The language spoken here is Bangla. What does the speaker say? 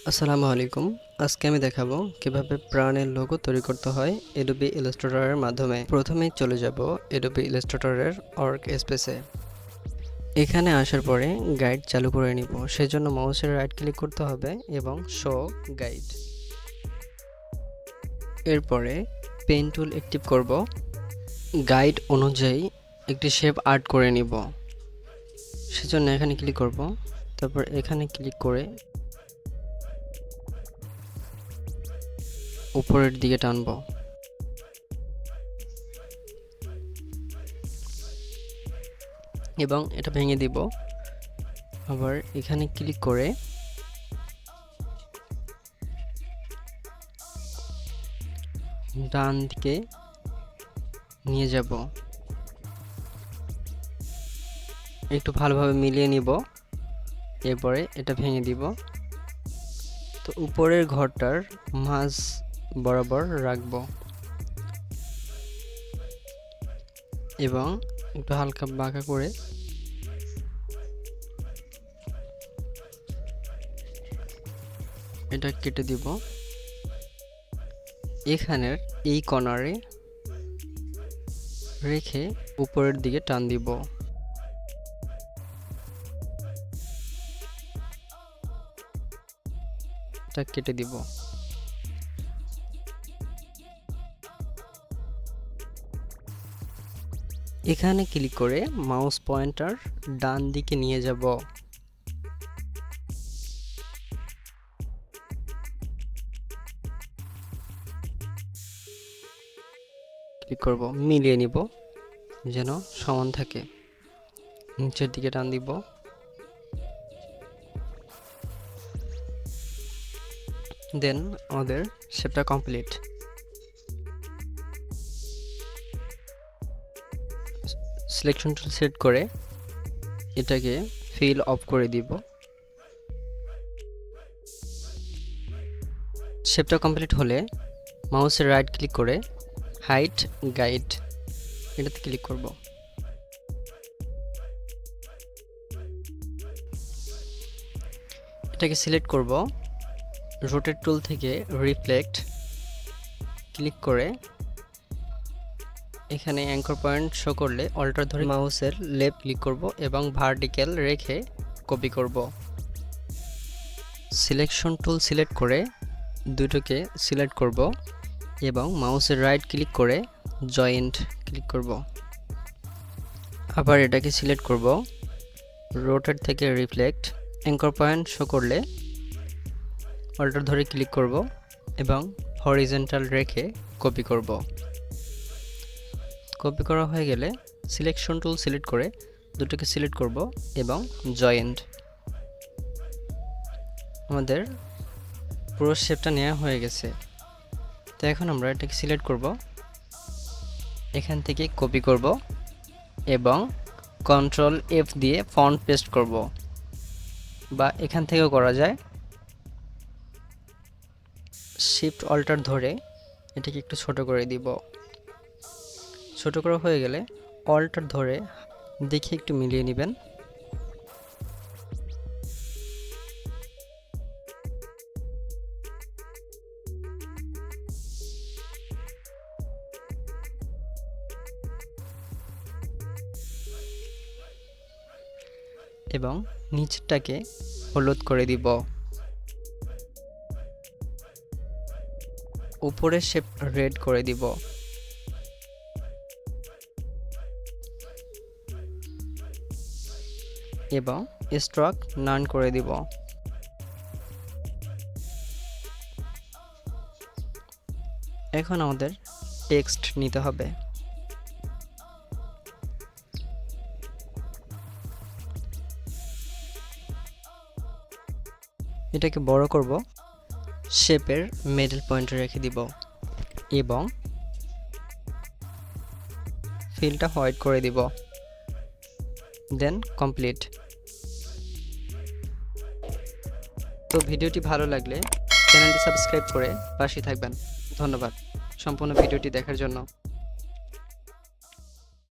আসসালামু আলাইকুম। আজকে আমি দেখাবো কিভাবে প্রাণের লোগো তৈরি করতে হয় এডোবি ইলাস্ট্রেটরের মাধ্যমে। প্রথমেই চলে যাব এডোবি ইলাস্ট্রেটরের ওয়ার্ক স্পেসে। এখানে আসার পরে গাইড চালু করে নিব। সেজন্য মাউসের রাইট ক্লিক করতে হবে এবং শো গাইড। এরপরে পেন টুল অ্যাক্টিভ করব। গাইড অনুযায়ী একটি শেপ আর্ট করে নিব। সেজন্য এখানে ক্লিক করব, তারপর এখানে ক্লিক করে উপরের দিকে টানব। এবং এটা ভেঙে দিব। আবার এখানে ক্লিক করে ডান দিকে নিয়ে যাব। একটু ভালোভাবে মিলিয়ে নিব। এরপরে এটা ভেঙে দিব। তো উপরের ঘরটার মাঝ বরাবর রাখব এবং একটু হালকা বাঁকা করে এটা কেটে দিব। এখানের এই কর্নারে রেখে উপরের দিকে টান দিব। এটা কেটে দিব। এখানে ক্লিক করে মাউস পয়েন্টার ডান দিকে নিয়ে যাব। ক্লিক করব, মিলিয়ে নিব যেন সমান থাকে। নিচের দিকে টান দিব। দেন আমাদের শেপটা কমপ্লিট। সিলেকশন টুল সেট করে এটাকে ফিল অফ করে দিব। শেপটা কমপ্লিট হলে মাউসের রাইট ক্লিক করে হাইট গাইড এটাতে ক্লিক করব। এটাকে সিলেক্ট করব। রোটেট টুল থেকে রিফ্লেক্ট ক্লিক করে এখানে অ্যাঙ্কর পয়েন্ট শো করলে অল্টার ধরে মাউসের লেফট ক্লিক করব এবং ভার্টিক্যাল রেখে কপি করব। সিলেকশন টুল সিলেক্ট করে দুটোকে সিলেক্ট করব এবং মাউসের রাইট ক্লিক করে জয়েন্ট ক্লিক করব। আবার এটাকে সিলেক্ট করব। রোটেট থেকে রিফ্লেক্ট অ্যাঙ্কর পয়েন্ট শো করলে অল্টার ধরে ক্লিক করব এবং হরিজন্টাল রেখে কপি করব। কপি করা হয়ে গেলে সিলেকশন টুল সিলেক্ট করে দুটোকে সিলেক্ট করব এবং জয়েন্ট। আমাদের পুরো শেপটা নেওয়া হয়ে গেছে। তো এখন আমরা এটাকে সিলেক্ট করব, এখান থেকে কপি করব এবং কন্ট্রোল এফ দিয়ে ফন্ট পেস্ট করব, বা এখান থেকেও করা যায়। শিফট অল্টার ধরে এটাকে একটু ছোট করে দিব। ছোট করা হয়ে গেলে অল্টার ধরে দেখে একটু মিলিয়ে নেবেন। এবং নিচটাকে হলুদ করে দিব। উপরের শেপ রেড করে দিব। এবং স্ট্রোক নান করে দিব। এখন আমাদের টেক্সট নিতে হবে। এটাকে বড় করব, শেপের মিডল পয়েন্টে রেখে দিব এবং ফিলটা হোয়াইট করে দিব। Then complete. তো ভিডিওটি ভালো লাগলে চ্যানেলটি সাবস্ক্রাইব করে পাশে থাকবেন। ধন্যবাদ সম্পূর্ণ ভিডিওটি দেখার জন্য।